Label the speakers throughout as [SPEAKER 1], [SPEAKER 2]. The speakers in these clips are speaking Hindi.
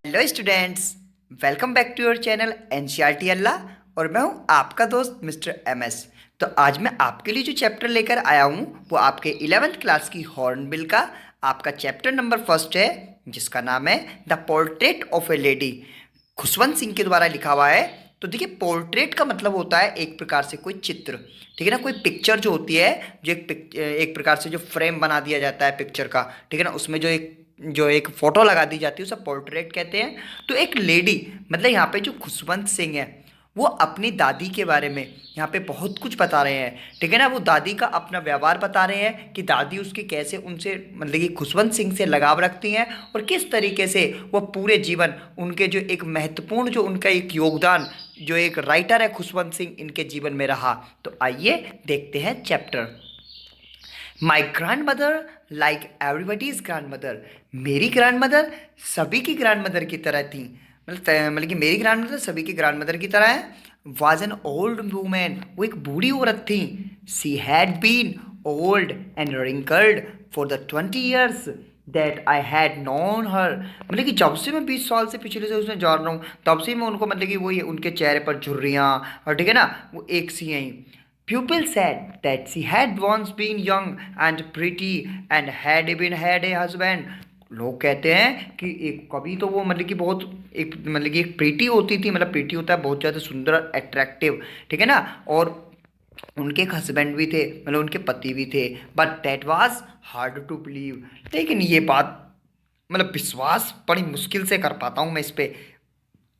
[SPEAKER 1] Hello students, welcome back to your channel NCERT अल्लाह। और मैं हूं आपका दोस्त मिस्टर एमएस। तो आज मैं आपके लिए जो चैप्टर लेकर आया हूं वो आपके 11th क्लास की हॉर्नबिल का आपका चैप्टर नंबर फर्स्ट है, जिसका नाम है the portrait of A lady. Khushwant Singh के द्वारा लिखा हुआ है। तो देखिए, पोर्ट्रेट का मतलब होता है एक प्रकार से कोई चित्र, ठीक है ना। कोई पिक्चर जो होती है, जो एक प्रकार से जो फ्रेम बना दिया जाता है पिक्चर का, ठीक है ना, उसमें जो एक फोटो लगा दी जाती है उसे पोर्ट्रेट कहते हैं। तो एक लेडी मतलब यहाँ पे जो खुशवंत सिंह है वो अपनी दादी के बारे में यहाँ पे बहुत कुछ बता रहे हैं, ठीक है ना। वो दादी का अपना व्यवहार बता रहे हैं कि दादी उसकी कैसे उनसे मतलब कि खुशवंत सिंह से लगाव रखती हैं और किस तरीके से वो पूरे जीवन उनके जो एक महत्वपूर्ण जो उनका एक योगदान जो एक राइटर है खुशवंत सिंह इनके जीवन में रहा। तो आइए देखते हैं chapter. My grand mother like everybody's grand mother. मेरी ग्रैंड मदर सभी की ग्रैंड मदर की तरह थी। मतलब कि मेरी ग्रैंड मदर सभी की ग्रैंड मदर की तरह है। वॉज एन ओल्ड वूमेन, वो एक बूढ़ी औरत थी। She had been old and wrinkled for the 20 years that I had known her. मतलब कि जब से मैं 20 साल से पिछले से उसमें जान रहा हूँ तब से मैं उनको मतलब कि वो ये उनके चेहरे पर झुर्रियाँ और ठीक है ना वो एक सी आई। Pupil said that she had once been young and pretty and had even had a husband. लोग कहते हैं कि एक कभी तो वो मतलब कि बहुत एक मतलब कि एक प्रीटी होती थी, मतलब प्रीटी होता है बहुत ज़्यादा सुंदर अट्रैक्टिव, ठीक है ना। और उनके एक हस्बैंड भी थे, मतलब उनके पति भी थे। But that was hard to believe. लेकिन ये बात मतलब विश्वास बड़ी मुश्किल से कर पाता हूँ मैं इस पे।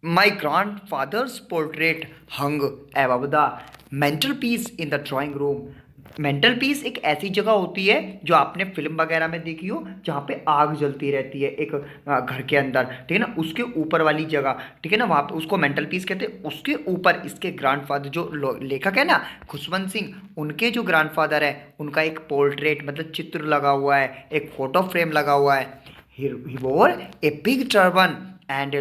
[SPEAKER 1] My grandfather's portrait hung above the mantelpiece in the drawing room. Mental peace एक ऐसी जगह होती है जो आपने फिल्म वगैरह में देखी हो जहाँ पे आग जलती रहती है एक घर के अंदर, ठीक है ना, उसके ऊपर वाली जगह, ठीक है ना, वहाँ पे उसको मेंटल पीस कहते हैं। उसके ऊपर इसके ग्रैंडफादर जो लेखक है ना खुशवंत सिंह, उनके जो ग्रैंडफादर है उनका एक पोर्ट्रेट मतलब चित्र लगा हुआ है, एक फोटो फ्रेम लगा हुआ है। He wore a big turban and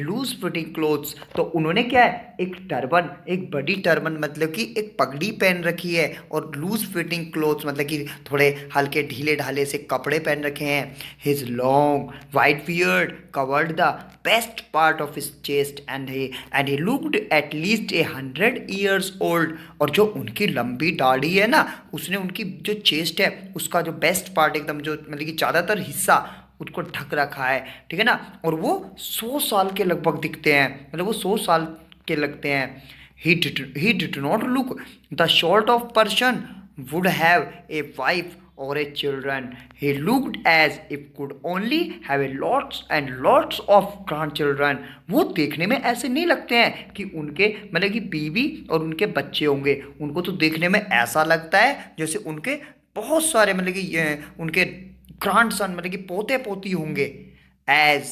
[SPEAKER 1] loose fitting clothes. तो उन्होंने क्या है, एक टर्बन, एक बड़ी टर्बन मतलब कि एक पगड़ी पहन रखी है, और लूज फिटिंग क्लोथ्स मतलब कि थोड़े हल्के ढीले ढाले से कपड़े पहन रखे हैं। His long white beard covered the best part of his chest and he looked at least 100 years old. और जो उनकी लंबी दाढ़ी है ना, उसने उनकी जो चेस्ट है उसका जो बेस्ट पार्ट एकदम जो मतलब कि ज़्यादातर हिस्सा उसको ढक रखा है, ठीक है ना। और वो 100 साल के लगभग दिखते हैं, मतलब वो 100 साल के लगते हैं। He did not look the sort of person would have a wife और a children. He looked as if could only have a lots and lots of grand children. वो देखने में ऐसे नहीं लगते हैं कि उनके मतलब कि बीवी और उनके बच्चे होंगे। उनको तो देखने में ऐसा लगता है जैसे उनके बहुत सारे मतलब कि उनके ग्रांड सन मतलब कि पोते पोती होंगे। As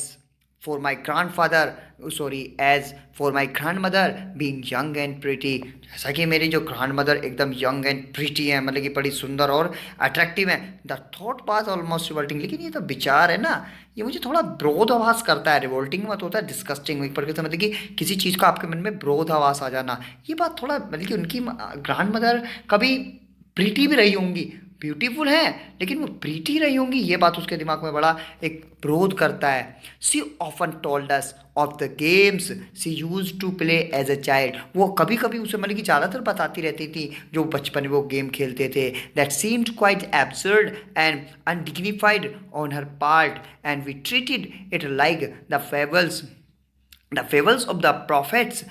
[SPEAKER 1] for my grandfather sorry as for my grandmother being young and pretty. जैसा कि मेरी जो ग्रांड मदर एकदम यंग एंड प्रिटी है, मतलब कि बड़ी सुंदर और अट्रैक्टिव है। The thought was almost revolting. लेकिन ये तो विचार है ना, ये मुझे थोड़ा विरोधाभास करता है। रिवोल्टिंग मत होता है, डिस्कस्टिंग एक प्रकार से मतलब कि किसी चीज़ का आपके मन में विरोधाभास आ जाना। ये बात थोड़ा मतलब कि उनकी ग्रांड मदर कभी प्रीटी भी रही होंगी, ब्यूटीफुल है लेकिन वो प्रीटी रही होंगी, ये बात उसके दिमाग में बड़ा एक विरोध करता है। She often told us of the games she use to play as a child. वो कभी कभी उसे मतलब कि ज़्यादातर बताती रहती थी जो बचपन में वो गेम खेलते थे। That seemed quite absurd and undignified on her part and we treated it like the fables of the prophets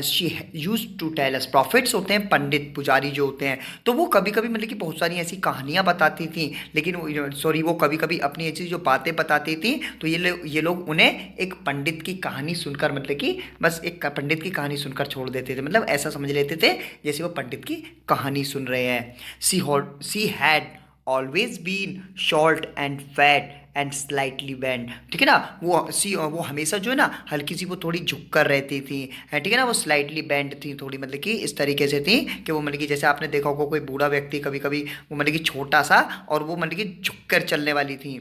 [SPEAKER 1] she used to tell us. Prophets होते हैं पंडित पुजारी जो होते हैं, तो वो कभी कभी मतलब कि बहुत सारी ऐसी कहानियाँ बताती थी। लेकिन सॉरी वो कभी कभी अपनी ऐसी जो बातें बताती थी तो ये लोग उन्हें एक पंडित की कहानी सुनकर मतलब कि बस एक पंडित की कहानी सुनकर छोड़ देते थे, मतलब ऐसा समझ लेते थे जैसे वो पंडित की कहानी सुन रहे हैं। She had always been short and fat and slightly bent, ठीक है ना। वो हमेशा जो है ना हल्की सी वो थोड़ी झुक कर रहती थी, है ठीक है ना। वो स्लाइटली बेंड थी थोड़ी, मतलब कि इस तरीके से थी कि वो मतलब कि जैसे आपने देखा होगा कोई बूढ़ा व्यक्ति कभी कभी वो मतलब कि छोटा सा और वो मतलब कि झुक कर चलने वाली थी।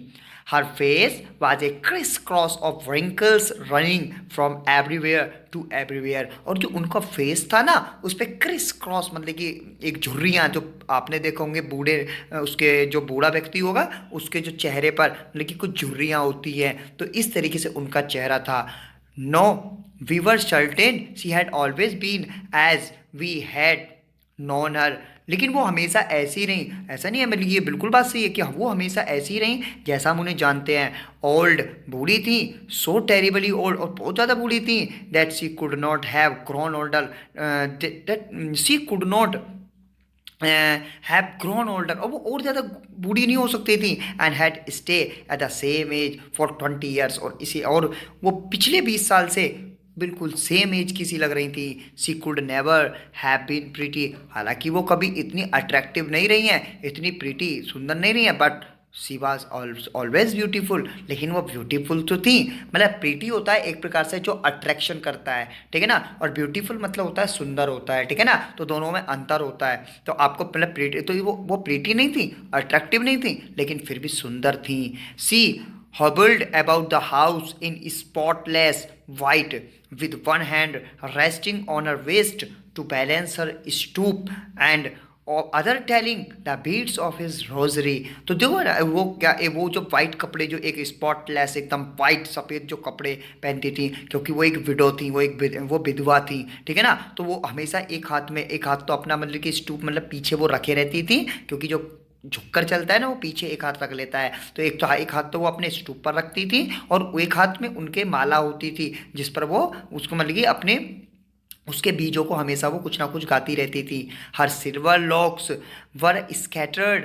[SPEAKER 1] Her face was a criss cross of wrinkles running from everywhere to everywhere. और जो उनका फेस था ना उस पर क्रिस क्रॉस मतलब कि एक झुर्रियाँ, जो आपने देखा होंगे बूढ़े उसके जो बूढ़ा व्यक्ति होगा उसके जो चेहरे पर मतलब कि कुछ झुर्रियाँ होती हैं, तो इस तरीके से उनका चेहरा था। No we were certain she had always been as we had known her. लेकिन वो हमेशा ऐसी रही, ऐसा नहीं है मतलब ये बिल्कुल बात सही है कि वो हमेशा ऐसी रही जैसा हम उन्हें जानते हैं। ओल्ड बूढ़ी थी, सो टेरिबली ओल्ड, और बहुत ज़्यादा बूढ़ी थी, that she could not have grown older, that she could not have grown older, और वो और ज़्यादा बूढ़ी नहीं हो सकती थी। And had stay at the same age for 20 years, और इसी और वो पिछले 20 साल से बिल्कुल सेम एज की सी लग रही थी। She could never have been pretty, हालांकि वो कभी इतनी अट्रैक्टिव नहीं रही हैं, इतनी प्रीटी सुंदर नहीं रही हैं, but she was always beautiful, लेकिन वो ब्यूटीफुल तो थी। मतलब प्रीटी होता है एक प्रकार से जो अट्रैक्शन करता है, ठीक है ना, और ब्यूटीफुल मतलब होता है सुंदर होता है, ठीक है ना, तो दोनों में अंतर होता है। तो आपको मतलब प्रीटी तो वो प्रीटी नहीं थी, अट्रैक्टिव नहीं थी, लेकिन फिर भी सुंदर थी। सी hobbled about the house in spotless white with one hand resting on her waist to balance her stoop and other telling the beads of his rosary। तो देखो ना वो क्या वो जो वाइट कपड़े, जो एक स्पॉटलेस एकदम वाइट सफ़ेद जो कपड़े पहनती थी, क्योंकि वो एक विडो थी, वो विधवा थी, ठीक है ना, तो वो हमेशा एक हाथ में, एक हाथ तो अपना मतलब कि स्टूप मतलब पीछे वो रखे रहती थी, क्योंकि जो झुककर चलता है ना वो पीछे एक हाथ रख लेता है, तो एक हाथ तो वो अपने स्टूप पर रखती थी, और एक हाथ में उनके माला होती थी जिस पर वो उसको मतलब कि अपने उसके बीजों को हमेशा वो कुछ ना कुछ गाती रहती थी। हर सिल्वर लॉक्स वर स्कैटर्ड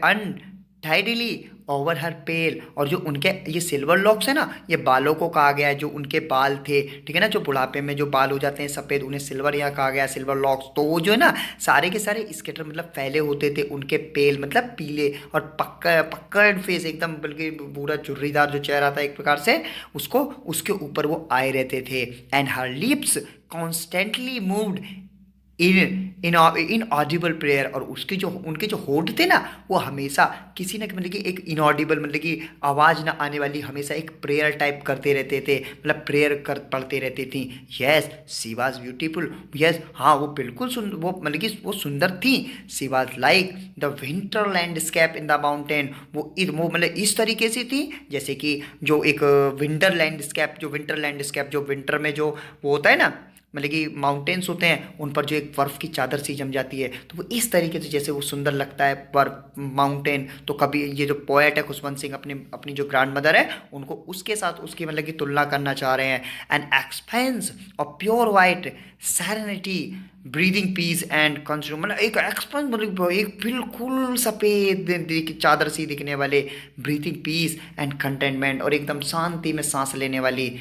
[SPEAKER 1] अनटाइडली ओवर हर पेल, और जो उनके ये सिल्वर लॉक्स है ना, ये बालों को कहा गया है, जो उनके बाल थे, ठीक है ना, जो बुढ़ापे में जो बाल हो जाते हैं सफ़ेद, उन्हें सिल्वर यहाँ कहा गया, सिल्वर लॉक्स। तो वो जो है ना सारे के सारे स्केटर मतलब फैले होते थे, उनके पेल मतलब पीले, और पक्का फेस एकदम, बल्कि पूरा चुर्रीदार जो चेहरा था एक प्रकार से, उसको उसके ऊपर वो आए रहते थे। And her lips constantly moved in Audible prayer, और उसके जो उनके जो होठ थे ना वो हमेशा किसी न मतलब कि एक इनऑडिबल मतलब कि आवाज़ ना आने वाली, हमेशा एक प्रेयर टाइप करते रहते थे, मतलब प्रेयर कर पढ़ते रहती थी। Yes she was beautiful, yes हाँ वो बिल्कुल वो मतलब कि वो सुंदर थी। She was like the winter landscape in the mountain, वो मतलब इस तरीके से थी जैसे कि जो एक विंटर लैंडस्केप जो विंटर में जो वो होता है ना, मतलब कि माउंटेन्स होते हैं उन पर जो एक बर्फ़ की चादर सी जम जाती है, तो वो इस तरीके से जैसे वो सुंदर लगता है बर्फ माउंटेन। तो कभी ये जो पोएट है खुशवंत सिंह अपनी अपनी जो ग्रैंड मदर है उनको उसके साथ उसकी मतलब कि तुलना करना चाह रहे हैं। An expanse of pure white serenity breathing peace and consume, मतलब एक एक्सपेंस मतलब एक बिल्कुल सफ़ेद चादर सी दिखने वाले, ब्रीथिंग पीस एंड कंटेनमेंट, और एकदम शांति में सांस लेने वाली।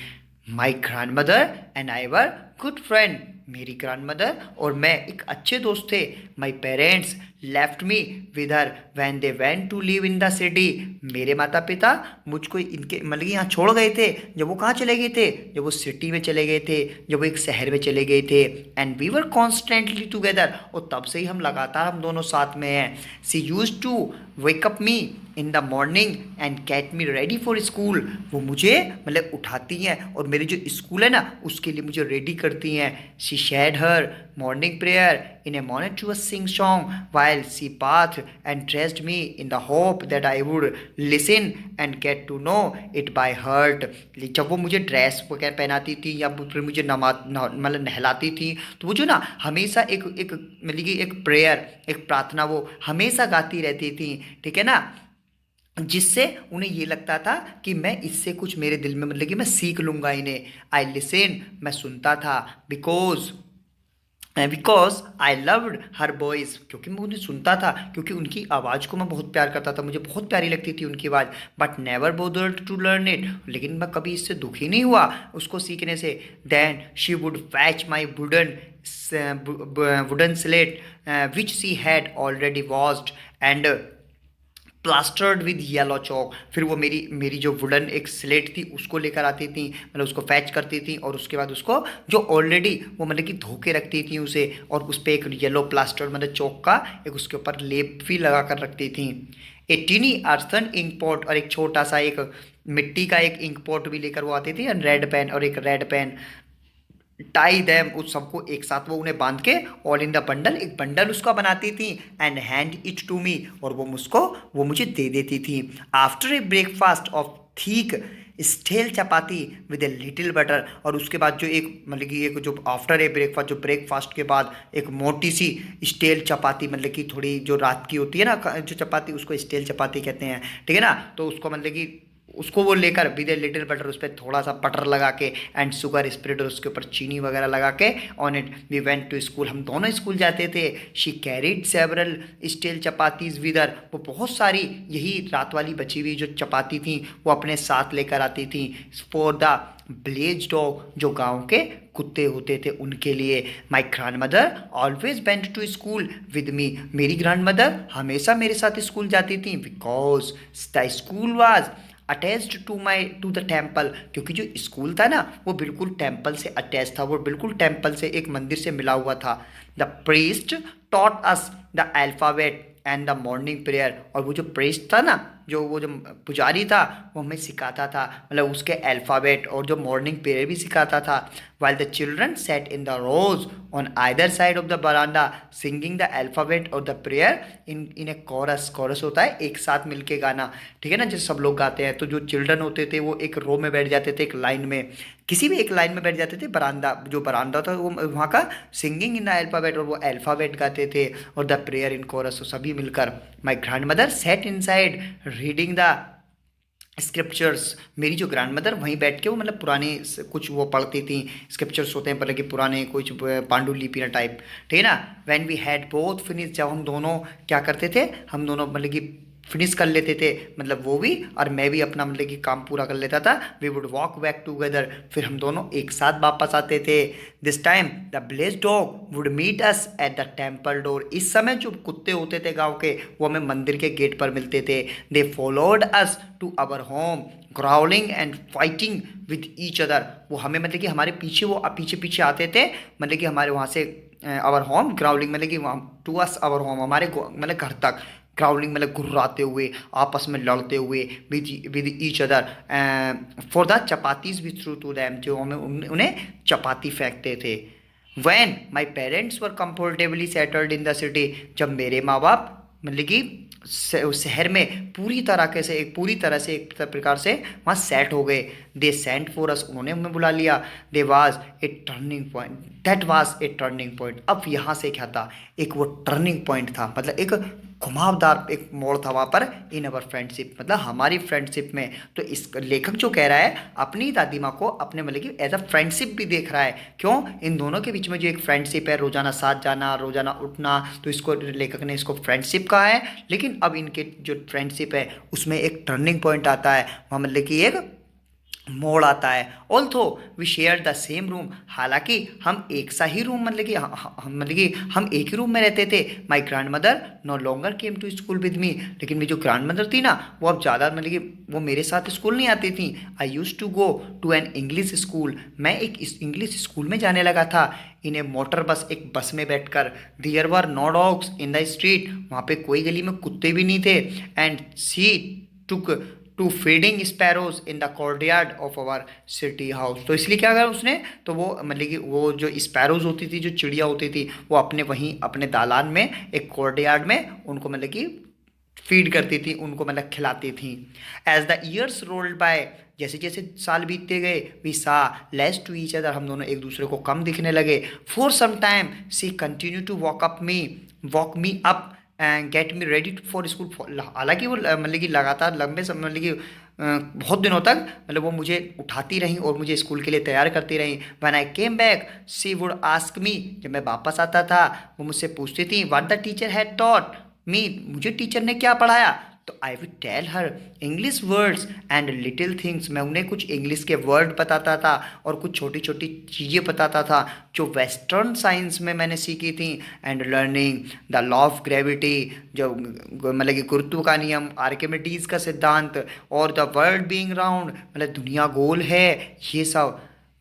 [SPEAKER 1] My grandmother and I were good friend, मेरी ग्रैंड मदर और मैं एक अच्छे दोस्त थे। My parents left me with her when they went to live in the city, मेरे माता पिता मुझको इनके मतलब यहाँ छोड़ गए थे जब वो कहाँ चले गए थे, जब वो सिटी में चले गए थे, जब वो एक शहर में चले गए थे। And we were constantly together, और तब से ही हम लगातार हम दोनों साथ में हैं। She use to wake up me in the morning and get me ready for school, वो मुझे मतलब उठाती हैं और मेरे जो स्कूल है ना उसके लिए मुझे रेडी करती हैं। She said her morning prayer in a monotonous sing song while she bathed and dressed me in the hope that I would listen and get to know it by heart। जब वो मुझे ड्रेस वगैरह पहनाती थी या फिर मुझे मतलब नहलाती थी, तो वो जो ना हमेशा एक एक मतलब कि एक प्रेयर, एक प्रार्थना वो हमेशा गाती रहती थी, ठीक है ना, जिससे उन्हें ये लगता था कि मैं इससे कुछ मेरे दिल में मतलब कि मैं सीख लूँगा इन्हें। आई लिसन, मैं सुनता था, because I loved her voice, क्योंकि मैं उन्हें सुनता था, क्योंकि उनकी आवाज़ को मैं बहुत प्यार करता था, मुझे बहुत प्यारी लगती थी उनकी आवाज़। But never bothered to learn it, लेकिन मैं कभी इससे दुखी नहीं हुआ उसको सीखने से। Then she would fetch my wooden slate which she had already washed and plastered with yellow chalk, फिर वो मेरी मेरी जो वुडन एक स्लेट थी उसको लेकर आती थी, मतलब उसको फैच करती थी, और उसके बाद उसको जो ऑलरेडी वो मतलब कि धो के रखती थी उसे, और उस पर एक येलो प्लास्टर मतलब चौक का एक उसके ऊपर लेप भी लगा कर रखती थी। ए टीनी अर्थन इंक पॉट, और एक छोटा सा एक मिट्टी का एक इंक पॉट भी लेकर वो आती थी, एंड रेड पेन, और एक रेड पेन। टाई देम, उस सबको एक साथ वो उन्हें बांध के ऑल इन द बंडल, एक बंडल उसका बनाती थी, and hand it to me, और वो मुझे दे देती थी। After a breakfast of thick stale chapati with a little butter, और उसके बाद जो एक मतलब कि एक जो आफ्टर ए ब्रेकफास्ट, जो ब्रेकफास्ट के बाद एक मोटी सी स्टेल चपाती, मतलब कि थोड़ी जो रात की होती है ना जो चपाती, उसको स्टेल चपाती कहते हैं, ठीक है ना। तो उसको मतलब कि उसको वो लेकर विद ए लिटिल बटर, उस पर थोड़ा सा बटर लगा के एंड शुगर स्प्रेड, और उसके ऊपर चीनी वगैरह लगा के on it we went to school, हम दोनों स्कूल जाते थे। She carried several steel chapatis with her, वो बहुत सारी यही रात वाली बची हुई जो चपाती थी वो अपने साथ लेकर आती थी। फॉर द ब्लेज डॉग, जो गांव के कुत्ते होते थे उनके लिए। My grandmother always went to school with me, मेरी ग्रैंड मदर हमेशा मेरे साथ स्कूल जाती थी। Because the school was attached to the temple, क्योंकि जो स्कूल था ना वो बिल्कुल टेम्पल से अटैच था, वो बिल्कुल टेम्पल से, एक मंदिर से मिला हुआ था। The priest taught us the alphabet and the morning prayer, और वो जो प्रीस्ट था ना, वो जो पुजारी था, वो हमें सिखाता था, मतलब उसके अल्फ़ाबेट और जो मॉर्निंग प्रेयर भी सिखाता था। While the children sat in the rows on either side of the veranda singing the alphabet और the prayer in a chorus, chorus होता है एक साथ मिलके गाना, ठीक है ना, जैसे सब लोग गाते हैं। तो जो चिल्ड्रन होते थे वो एक रो में बैठ जाते थे, एक लाइन में, किसी भी एक लाइन में बैठ जाते थे, बरांडा, जो बरांडा था वो वहाँ का, सिंगिंग इन द अल्फ़ाबेट, और वो अल्फ़ाबेट गाते थे, और द प्रेयर इन कोरस, सभी मिलकर। My grand mother said in side reading the scriptures, मेरी जो ग्रैंड मदर वहीं बैठ के वो मतलब पुराने कुछ वो पढ़ती थी, स्क्रिप्चर्स होते हैं मतलब कि पुराने कुछ पांडुलिपि टाइप, ठीक है ना। When we had both finish, जब हम दोनों क्या करते थे, हम दोनों मतलब कि फिनिश कर लेते थे, मतलब वो भी और मैं भी अपना मतलब कि काम पूरा कर लेता था। We would walk back together, फिर हम दोनों एक साथ वापस आते थे। This time the blessed dog would meet us at the temple door, इस समय जो कुत्ते होते थे गांव के वो हमें मंदिर के गेट पर मिलते थे। They followed us to our home growling and fighting with each other, वो हमें मतलब कि हमारे पीछे वो पीछे पीछे आते थे, मतलब कि हमारे वहाँ से आवर होम ग्राउलिंग मतलब कि वहाँ टू अस आवर होम, हमारे मतलब घर तक, ग्राउलिंग मतलब गुर्राते हुए, आपस में लड़ते हुए, with each other for the chapatis भी थ्रू टू दैम, जो हमें उन्हें चपाती फेंकते थे। When my parents were comfortably settled in the city, जब मेरे माँ बाप मतलब कि शहर में पूरी तरह से एक प्रकार से वहाँ सेट हो गए। दे सेंट फॉर अस, उन्होंने हमें बुला लिया। They was a turning point, that was a turning point, अब यहाँ से क्या था, एक वो टर्निंग पॉइंट था, मतलब एक घुमावदार एक मोड़ था वहाँ पर इन अवर फ्रेंडशिप, मतलब हमारी फ्रेंडशिप में। तो इस लेखक जो कह रहा है अपनी दादी माँ को अपने मतलब कि एज अ फ्रेंडशिप भी देख रहा है। क्यों, इन दोनों के बीच में जो एक फ्रेंडशिप है, रोजाना साथ जाना, रोजाना उठना, तो इसको लेखक ने इसको फ्रेंडशिप कहा है। लेकिन अब इनके जो फ्रेंडशिप है उसमें एक टर्निंग पॉइंट आता है, वहाँ मतलब कि एक मोड़ आता है। Although we share the same room, हालांकि हम एक सा ही रूम मतलब कि मतलब कि हम एक ही रूम में रहते थे। My grandmother no longer came to school with me, लेकिन मेरी जो ग्रैंड मदर थी ना वो अब ज़्यादा मतलब कि वो मेरे साथ स्कूल नहीं आती थी। I use to go to an English school, मैं एक इंग्लिश स्कूल में जाने लगा था। इन ए मोटर बस, एक बस में बैठकर। There were no dogs in the street, वहाँ पे कोई गली में कुत्ते भी नहीं थे। And she took to feeding sparrows in the courtyard of our city house, तो इसलिए क्या करा उसने, तो वो मतलब कि वो जो स्पैरोज होती थी, जो चिड़िया होती थी, वो अपने वहीं अपने दालान में एक कोर्टयार्ड में उनको मतलब कि फीड करती थी, उनको मतलब खिलाती थी। As the years rolled by, जैसे जैसे साल बीतते गए, we saw less to each other, हम दोनों एक दूसरे को कम दिखने लगे। For some time she continue to walk me up and get me ready for school, हालांकि वो मतलब कि लगातार लंबे समय मतलब कि बहुत दिनों तक मतलब वो मुझे उठाती रहीं और मुझे स्कूल के लिए तैयार करती रहीं। When I came back she would ask me, जब मैं वापस आता था वो मुझसे पूछती थी what the teacher had taught me, मुझे टीचर ने क्या पढ़ाया। तो I would tell her English words and little things, मैं उन्हें कुछ इंग्लिश के वर्ड बताता था और कुछ छोटी छोटी चीज़ें बताता था जो वेस्टर्न साइंस में मैंने सीखी थी। And learning the law of gravity, जो मतलब कि गुरुत्व का नियम, आर्किमिडीज का सिद्धांत, और द वर्ल्ड बीइंग राउंड, मतलब दुनिया गोल है, ये सब।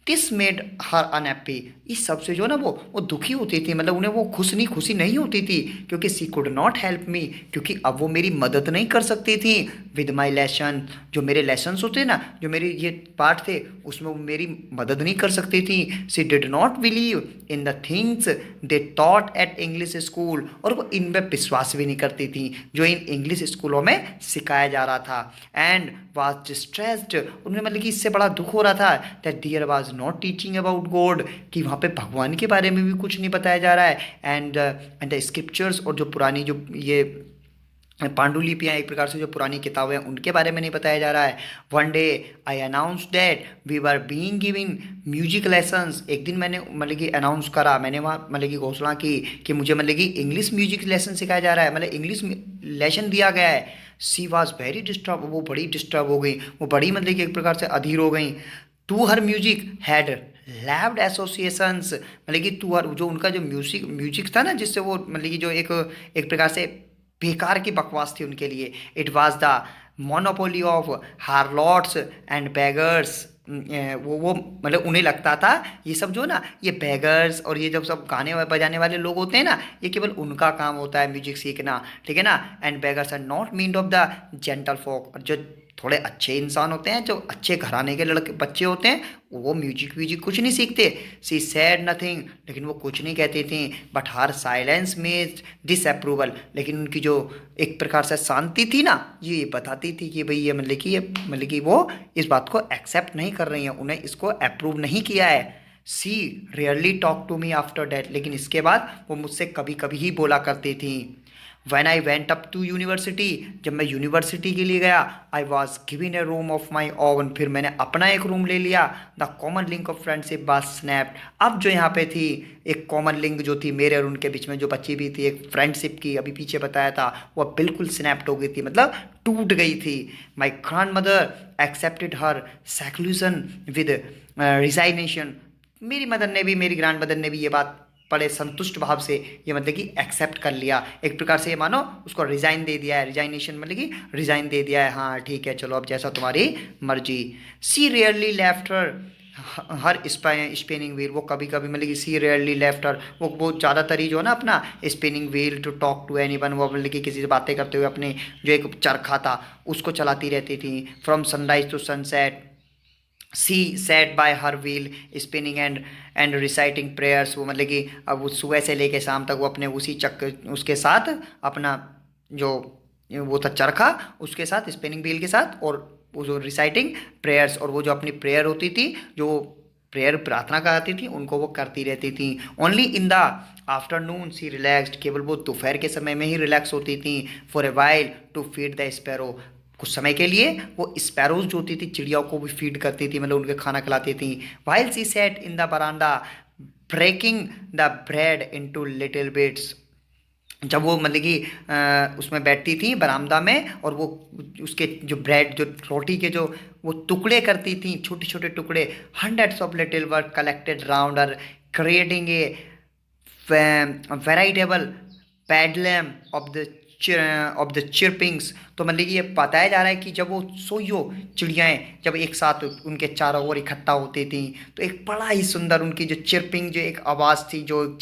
[SPEAKER 1] This made her unhappy. इस सब से जो ना वो दुखी होती थी, मतलब उन्हें वो खुशी नहीं होती थी, क्योंकि सी कुड नॉट हेल्प मी, क्योंकि अब वो मेरी मदद नहीं कर सकती थी विद माई लेसन। जो मेरे लेसन्स होते ना, जो मेरे ये पार्ट थे, उसमें वो मेरी मदद नहीं कर सकती थी। She did not believe in the things they taught at English school, और वो इन पर विश्वास भी नहीं करती थी जो इन इंग्लिश स्कूलों में सिखाया जा रहा था। एंड वाज डिस्ट्रेस्ड, उन्हें मतलब कि इससे बड़ा दुख हो रहा था that there was not teaching about God, कि वहाँ पे भगवान के बारे में भी कुछ नहीं बताया जा रहा है। एंड द स्क्रिप्चर्स, और जो पुरानी जो ये पांडुलिपियाँ एक प्रकार से जो पुरानी किताबें हैं उनके बारे में नहीं बताया जा रहा है। One day I announce that we were being giving music lessons, एक दिन मैंने मतलब कि अनाउंस करा, मैंने वहाँ मतलब कि घोषणा की कि मुझे मतलब कि इंग्लिश म्यूजिक लेसन सिखाया जा रहा है, मतलब इंग्लिश लेसन दिया गया है। सी वॉज वेरी डिस्टर्ब, वो बड़ी डिस्टर्ब हो गई, वो बड़ी मतलब कि एक प्रकार से अधीर हो गई। To her music had lewd associations, मतलब कि टू हर जो उनका जो म्यूजिक म्यूजिक था ना, जिससे वो मतलब कि जो एक एक प्रकार से बेकार की बकवास थी उनके लिए। It was the monopoly of harlots and beggars. वो मतलब उन्हें लगता था ये सब जो ना, ये बैगर्स और ये जब सब गाने बजाने वाले लोग होते हैं ना, ये केवल उनका काम होता है म्यूजिक सीखना, ठीक है ना। And beggars are not meant of the gentle folk, जो थोड़े अच्छे इंसान होते हैं, जो अच्छे घराने के लड़के बच्चे होते हैं, वो म्यूजिक व्यूजिक कुछ नहीं सीखते। सी सैड नथिंग, लेकिन वो कुछ नहीं कहती थी। बट हर साइलेंस में डिसअप्रूवल, लेकिन उनकी जो एक प्रकार से शांति थी ना, ये बताती थी कि भाई ये मतलब कि वो इस बात को एक्सेप्ट नहीं कर रही हैं, उन्हें इसको अप्रूव नहीं किया है। She rarely talk to me after that, लेकिन इसके बाद वो मुझसे कभी कभी ही बोला करती थी। When I went up to university, जब मैं यूनिवर्सिटी के लिए गया, I was given A room of my oven, फिर मैंने अपना एक रूम ले लिया। The common link of friendship was snapped, अब जो यहाँ पे थी एक कॉमन लिंक जो थी मेरे और उनके बीच में जो बची भी थी एक फ्रेंडशिप की, अभी पीछे बताया था, वो बिल्कुल स्नैप्ड हो गई थी, मतलब टूट गई थी। My grand mother accepted her seclusion with resignation, मेरी ग्रैंड मदर ने भी ये बात बड़े संतुष्ट भाव से ये मतलब कि एक्सेप्ट कर लिया, एक प्रकार से ये मानो उसको रिजाइन दे दिया है, रिजाइनेशन मतलब कि रिजाइन दे दिया है, हाँ ठीक है चलो अब जैसा तुम्हारी मर्जी। She rarely left her spinning wheel, वो कभी कभी मतलब कि सी रेयरली लेफ्ट हर, वो ज़्यादातर ही जो है ना अपना spinning wheel to talk to anyone, वो मतलब कि किसी से बातें करते हुए अपने जो एक चरखा था उसको चलाती रहती थी। From sunrise to sunset she sat by her wheel spinning and reciting prayers, वो मतलब कि अब वो सुबह से लेके शाम तक वो अपने उसी चक्कर उसके साथ अपना जो वो था चरखा उसके साथ स्पिनिंग व्हील के साथ, और वो जो रिसाइटिंग प्रेयर्स, और वो जो अपनी प्रेयर होती थी, जो प्रेयर प्रार्थना कराती थी, उनको वो करती रहती थी। Only in the afternoon she relaxed, केवल वो दोपहर के समय में ही रिलैक्स होती थी। For a while to feed the sparrow, कुछ समय के लिए वो स्पैरोज जो होती थी चिड़ियाओं को भी फीड करती थी, मतलब उनके खाना खिलाती थी। While she sat in the veranda breaking the bread into little bits, जब वो मतलब कि उसमें बैठती थी बरामदा में, और वो उसके जो ब्रेड जो रोटी के जो वो टुकड़े करती थी, छोटे छोटे टुकड़े, hundreds of little were collected round are creating a veritable bedlam of the chirpings. तो मतलब कि ये बताया जा रहा है कि जब वो सोइयो चिड़ियाएँ जब एक साथ उनके चारों ओर इकट्ठा होती थी, तो एक बड़ा ही सुंदर उनकी जो चिरपिंग जो एक आवाज़ थी, जो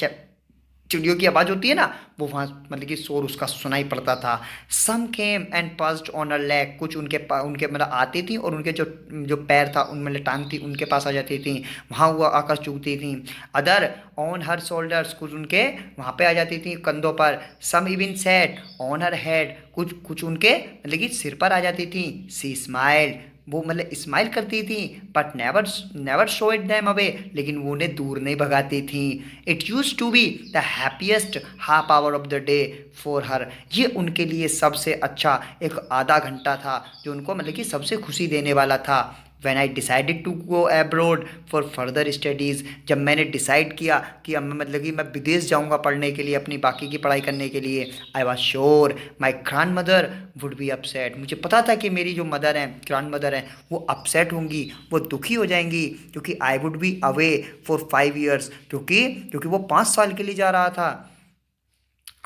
[SPEAKER 1] चिड़ियों की आवाज़ होती है ना, वो वहाँ मतलब कि शोर उसका सुनाई पड़ता था। Some came and perched on a leg, कुछ उनके मतलब आती थी और उनके जो जो पैर था उनमें मतलब टांग थी उनके पास आ जाती थी, वहाँ वो आकर चुगती थी। अदर ऑन हर शोल्डर्स, कुछ उनके वहाँ पे आ जाती थी कंधों पर। Some even sat on her head, कुछ कुछ उनके मतलब कि सिर पर आ जाती थी। सी स्माइल, वो मतलब स्माइल करती थी, but never never show it them away, लेकिन वो उन्हें दूर नहीं भगाती थी। It use to be the happiest half hour of the day for her, ये उनके लिए सबसे अच्छा एक आधा घंटा था जो उनको मतलब कि सबसे खुशी देने वाला था। When I decided to go abroad for further studies, जब मैंने डिसाइड किया कि अब मैं मतलब कि मैं विदेश जाऊंगा पढ़ने के लिए, अपनी बाकी की पढ़ाई करने के लिए, I was sure my grand mother would be upset, मुझे पता था कि मेरी जो मदर हैं ग्रैंड मदर हैं वो अपसेट होंगी, वो दुखी हो जाएंगी, क्योंकि I would be away for 5 years, क्योंकि वो 5 साल के लिए जा रहा था।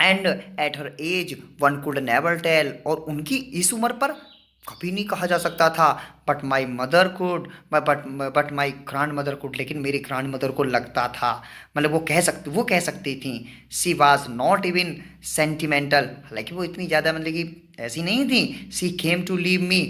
[SPEAKER 1] And at her age one could never tell, और उनकी इस उम्र पर कभी नहीं कहा जा सकता था। But my mother could, but my grand mother could, लेकिन मेरी ग्रांड मदर को लगता था, मतलब वो कह सकती थी। She was not even sentimental, हालांकि वो इतनी ज़्यादा मतलब कि ऐसी नहीं थी। She came to leave me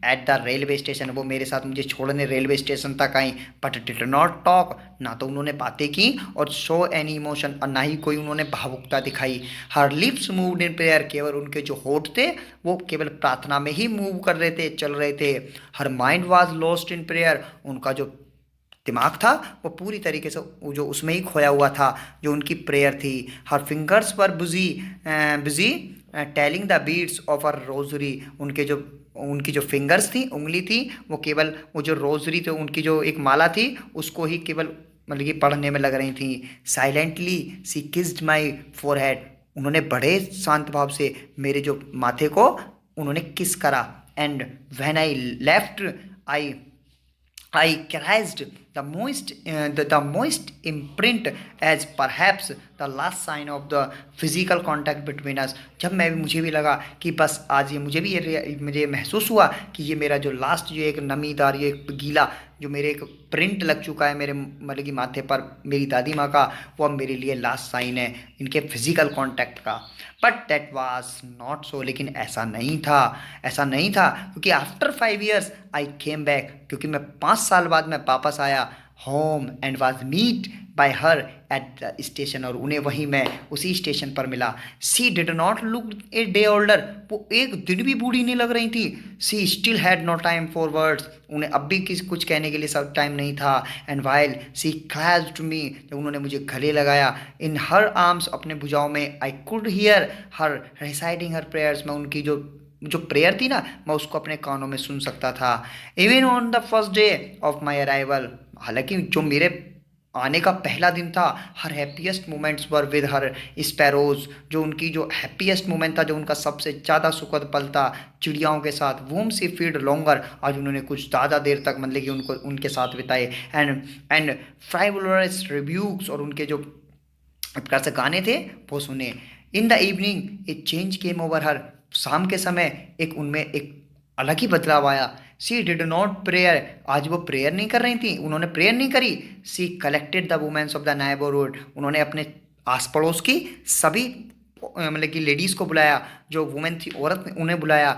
[SPEAKER 1] at the railway station, वो मेरे साथ मुझे छोड़ने रेलवे स्टेशन तक आई। बट डिड नॉट टॉक, ना तो उन्होंने बातें की और शो एनी इमोशन, और ना ही कोई उन्होंने भावुकता दिखाई। हर लिप्स मूव्ड इन प्रेयर, केवल उनके जो होठ थे वो केवल प्रार्थना में ही मूव कर रहे थे, चल रहे थे। Her mind was lost in prayer, उनका जो दिमाग था वो पूरी तरीके से जो उसमें ही खोया हुआ था, जो उनकी प्रेयर थी। हर फिंगर्स पर busy busy telling the beads of her rosary, उनकी जो फिंगर्स थी, उंगली थी, वो केवल वो जो रोजरी थे, उनकी जो एक माला थी, उसको ही केवल मतलब कि पढ़ने में लग रही थी। Silently she kissed my forehead, उन्होंने बड़े शांत भाव से मेरे जो माथे को उन्होंने किस करा। And when I left, I I caressed the moist imprint as perhaps the last sign of the physical contact between us. जब मुझे भी लगा कि बस आज ये मुझे महसूस हुआ कि ये मेरा जो लास्ट जो एक नमीदार, ये एक गीला जो मेरे एक प्रिंट लग चुका है मेरे मतलब कि माथे पर मेरी दादी माँ का, वो अब मेरे लिए लास्ट साइन है इनके फिजिकल कांटेक्ट का। But that was not so, लेकिन ऐसा नहीं था क्योंकि after 5 years I came back, क्योंकि मैं 5 साल बाद मैं वापस आया home and was meet by her at the station, और उन्हें वहीं मैं उसी स्टेशन पर मिला। She did not look a day older, वो एक दिन भी बूढ़ी नहीं लग रही थी। She still had no time for words, उन्हें अब भी कुछ कहने के लिए सब टाइम नहीं था। एंड वाइल सी क्लैस्प्ड मी, जब उन्होंने मुझे गले लगाया इन हर आर्म्स, अपने भुजाओं में, I could hear her reciting her prayers, मैं उनकी जो जो प्रेयर थी ना, मैं उसको अपने कानों में सुन सकता था। Even on the first day of my arrival, हालांकि जो मेरे आने का पहला दिन था, her happiest moments were with her sparrows, जो उनकी जो हैप्पीएस्ट मोमेंट था, जो उनका सबसे ज़्यादा सुखद पल था चिड़ियाओं के साथ, वोम सी फीड लॉन्गर, आज उन्होंने कुछ ज़्यादा देर तक मतलब कि उनको उनके साथ बिताए। एंड फ्राइवलरस रिव्यूज, और उनके जो एक प्रकार से गाने थे वो सुने। इन the evening A change came over हर, शाम के समय एक उनमें एक अलग ही बदलाव आया। सी डिड नॉट प्रेयर, आज वो प्रेयर नहीं कर रही थी, उन्होंने प्रेयर नहीं करी। She collected the womens of the neighbourhood, उन्होंने अपने आस पड़ोस की सभी मतलब कि लेडीज़ को बुलाया, जो वुमेन थी औरत ने उन्हें बुलाया।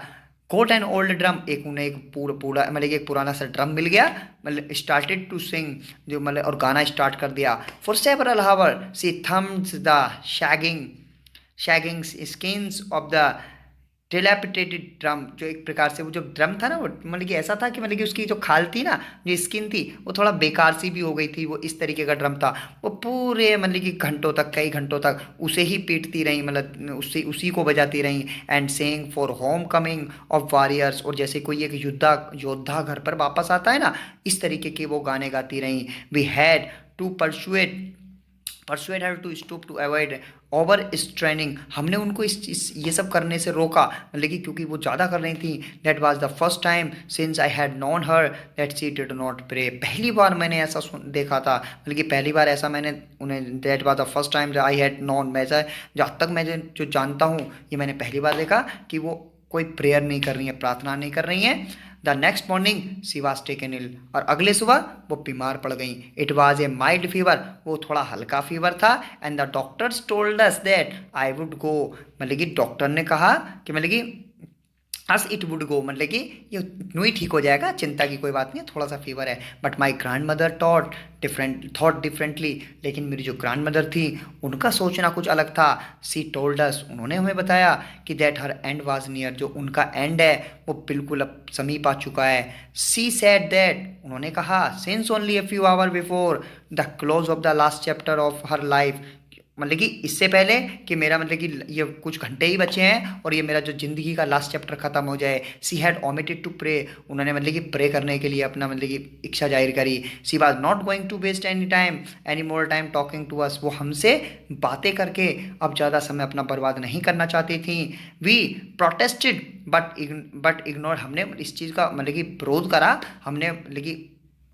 [SPEAKER 1] कोट एंड ओल्ड ड्रम, एक उन्हें एक पूरा मतलब कि एक पुराना सा ड्रम मिल गया, मतलब स्टार्टेड टू सिंग, जो मतलब और गाना स्टार्ट कर दिया। For several hour she thumbs the sagging skins of the dilapidated drum, जो एक प्रकार से वो जो ड्रम था ना, वो मतलब कि ऐसा था कि मतलब कि उसकी जो खाल थी ना, जो स्किन थी, वो थोड़ा बेकार सी भी हो गई थी। वो इस तरीके का ड्रम था। वो पूरे मतलब कि घंटों तक, कई घंटों तक उसे ही पीटती रही, मतलब उसी को बजाती रही। And saying for home coming of warriors, और जैसे कोई एक योद्धा घर पर वापस आता है ना, इस तरीके के वो गाने गाती रही। We had to persuade her to stop to avoid over straining, हमने उनको ये सब करने से रोका, मतलब कि क्योंकि वो ज़्यादा कर रही थी। That was the first time since I had known her that she did not pray, पहली बार मैंने ऐसा देखा था, मतलब कि पहली बार ऐसा मैंने उन्हें, that was the first time I had known, मैं जब तक मैं जो जानता हूँ, ये मैंने पहली बार देखा कि वो कोई प्रेयर नहीं कर रही है, प्रार्थना नहीं कर रही हैं। The next morning she was taken ill, और अगले सुबह वो बीमार पड़ गई। It was a mild fever, वो थोड़ा हल्का फीवर था। And the doctors told us that I would go, मतलब कि डॉक्टर ने कहा कि मतलब कि अस इट वुड गो, मतलब कि ये यूँ ही ठीक हो जाएगा, चिंता की कोई बात नहीं है, थोड़ा सा फीवर है। But my grand mother thought differently, लेकिन मेरी जो ग्रैंड मदर थी उनका सोचना कुछ अलग था। सी टोल्ड अस, उन्होंने हमें बताया कि that her and was near, जो उनका एंड है वो बिल्कुल अब समीप आ चुका है। सी सेड दैट, उन्होंने कहा, since only a few hour before the close of the last chapter of her life, मतलब कि इससे पहले कि मेरा मतलब कि ये कुछ घंटे ही बचे हैं और ये मेरा जो ज़िंदगी का लास्ट चैप्टर ख़त्म हो जाए। She had omitted to pray, उन्होंने मतलब कि प्रे करने के लिए अपना मतलब कि इच्छा जाहिर करी। She was not going to waste any more time talking to us, वो हमसे बातें करके अब ज़्यादा समय अपना बर्बाद नहीं करना चाहती थी। वी प्रोटेस्टेड बट इग्नोर, हमने इस चीज़ का मतलब कि विरोध करा, हमने मतलब कि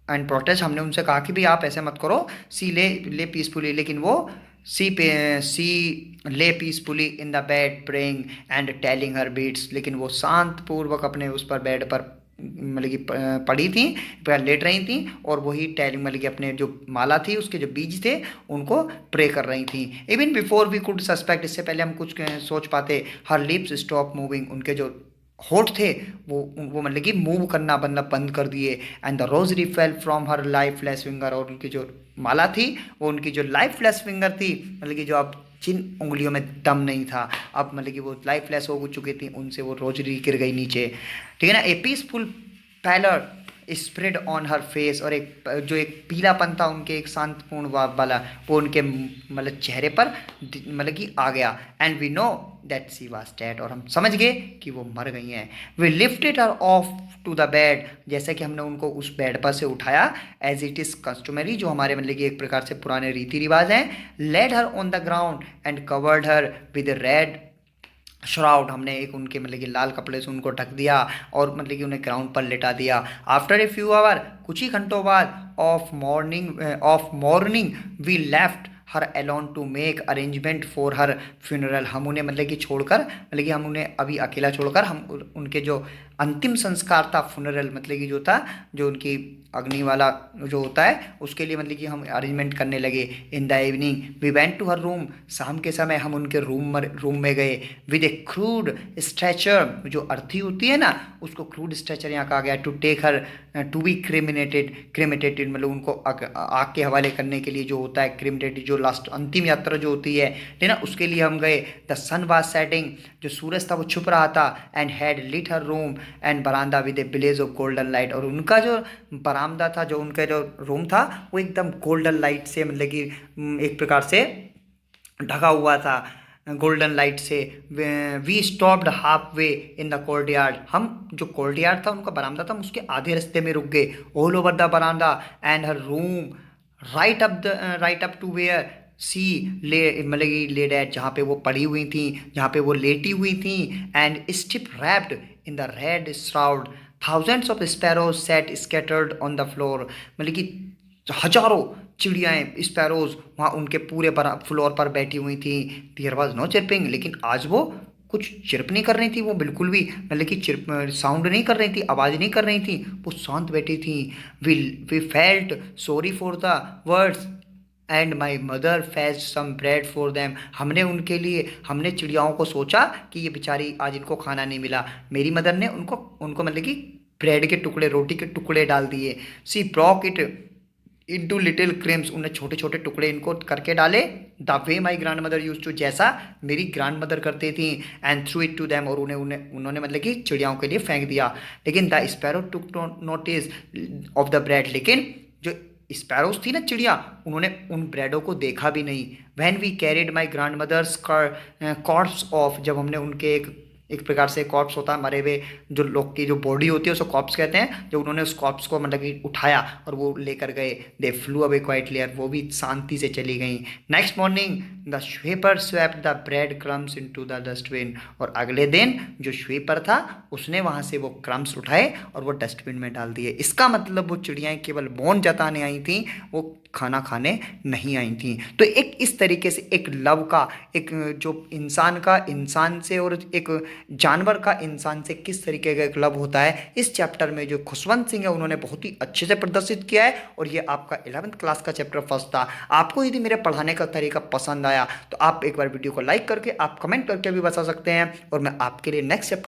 [SPEAKER 1] एंड प्रोटेस्ट, हमने उनसे कहा कि भाई आप ऐसे मत करो, सी ले पीसफुली, लेकिन वो she lay peacefully in the bed praying and telling her beads, लेकिन वो शांत पूर्वक अपने उस पर बेड पर मतलब कि पड़ी थी, लेट रही थी, और वही टेलिंग मतलब कि अपने जो माला थी उसके जो बीज थे उनको प्रे कर रही थी। Even before we could suspect, इससे पहले हम कुछ सोच पाते, हर लिप्स स्टॉप मूविंग, उनके जो होठ थे वो मतलब कि मूव करना बंद कर दिए। And the rosary fell from her lifeless finger, और उनकी जो माला थी वो उनकी जो लाइफलेस फिंगर थी, मतलब कि जो अब जिन उंगलियों में दम नहीं था, अब मतलब कि वो लाइफलेस हो चुकी थी, उनसे वो रोजरी गिर गई नीचे। ठीक है ना। A peaceful pallor spread on her face, और एक जो एक पीलापन था उनके एक शांतपूर्ण वाला, वो उनके मतलब चेहरे पर मतलब कि आ गया। And we know that she was dead, और हम समझ गए कि वो मर गई हैं। We lifted her off to the bed, जैसे कि हमने उनको उस बेड पर से उठाया, एज इट इज़ कस्टमरी, जो हमारे मतलब कि एक प्रकार से पुराने रीति रिवाज हैं। Laid her on the ground and covered her with red shroud, हमने एक उनके मतलब कि लाल कपड़े से उनको ढक दिया और मतलब कि उन्हें ग्राउंड पर लेटा दिया। आफ्टर ए फ्यू आवर, कुछ ही घंटों बाद, of morning we left her alone to make arrangement for her funeral, हम उन्हें मतलब कि छोड़कर मतलब कि हम उन्हें अभी अकेला छोड़कर हम उनके जो अंतिम संस्कार था, फ्यूनरल मतलब कि जो था, जो उनकी अग्नि वाला जो होता है उसके लिए मतलब कि हम अरेंजमेंट करने लगे। In the evening we went to her room, शाम के समय हम उनके रूम में गए। विद ए क्रूड स्ट्रेचर, जो अर्थी होती है ना उसको क्रूड स्ट्रेचर यहाँ कहा गया, to take her to be cremated मतलब उनको आग के हवाले करने के लिए जो होता है क्रिमेटेड, जो लास्ट अंतिम यात्रा जो होती है, ठीक है ना, उसके लिए हम गए। द सन वाज सेटिंग, जो सूरज था वो छुप रहा था। And had lit her room and verandah with a blaze of golden light, और उनका जो बरामदा था, जो उनका जो रूम था, वो एकदम गोल्डन लाइट से मतलब कि एक प्रकार से ढका हुआ था, गोल्डन लाइट से। We stopped halfway in the courtyard, हम जो कोर्टयार्ड था उनका बरामदा था, हम उसके आधे रास्ते में रुक गए। All over the verandah and her room, right up to where she lay मतलब कि लेड एट, जहाँ पे वो पड़ी हुई थी, जहाँ पे वो लेटी हुई थी। And stiff wrapped in the red shroud, thousands of sparrows sat scattered on the floor, मतलब कि हजारों चिड़ियाएँ स्पैरोज वहाँ उनके पूरे फ्लोर पर बैठी हुई थी। देयर वाज नो चिरपिंग, लेकिन आज वो कुछ चिरप नहीं कर रही थी, वो बिल्कुल भी मतलब कि चिरप साउंड नहीं कर रही थी, आवाज़ नहीं कर रही थी, वो शांत बैठी थी। We we felt sorry for the words and my mother fetched some bread for them, हमने उनके लिए, हमने चिड़ियाओं को सोचा कि ये बेचारी आज इनको खाना नहीं मिला, मेरी मदर ने उनको उनको मतलब कि ब्रेड के टुकड़े, रोटी के टुकड़े डाल दिए। She broke it into little crumbs, उन्हें छोटे छोटे टुकड़े इनको करके डाले। The way my grandmother use to, जैसा मेरी ग्रैंड मदर करती थी। And threw it to them, और उन्होंने मतलब कि चिड़ियाओं के लिए फेंक दिया। लेकिन the sparrow took notice of the bread, लेकिन जो स्पैरोज थी ना चिड़िया, उन्होंने उन ब्रेडों को देखा भी नहीं। When we carried my grandmother's corpse off, जब हमने उनके एक प्रकार से कॉर्प्स होता है मरे हुए जो लोग की जो बॉडी होती है उसको कॉर्प्स कहते हैं, जब उन्होंने उस कॉर्प्स को मतलब कि उठाया और वो लेकर गए, दे फ्लू अवे क्वाइटली, वो भी शांति से चली गई। Next morning the sweeper swept the bread crumbs into the dustbin, और अगले दिन जो स्वीपर था उसने वहाँ से वो क्रम्स उठाए और वो डस्टबिन में डाल दिए। इसका मतलब वो चिड़ियाएँ केवल मौन जताने आई थी, वो खाना खाने नहीं आई थी। तो एक इस तरीके से एक लव का, एक जो इंसान का इंसान से और एक जानवर का इंसान से किस तरीके का एक लव होता है, इस चैप्टर में जो खुशवंत सिंह है उन्होंने बहुत ही अच्छे से प्रदर्शित किया है। और ये आपका 11th क्लास का चैप्टर फर्स्ट था। आपको यदि मेरे पढ़ाने का तरीका पसंद आया तो आप एक बार वीडियो को लाइक करके आप कमेंट करके भी बता सकते हैं, और मैं आपके लिए नेक्स्ट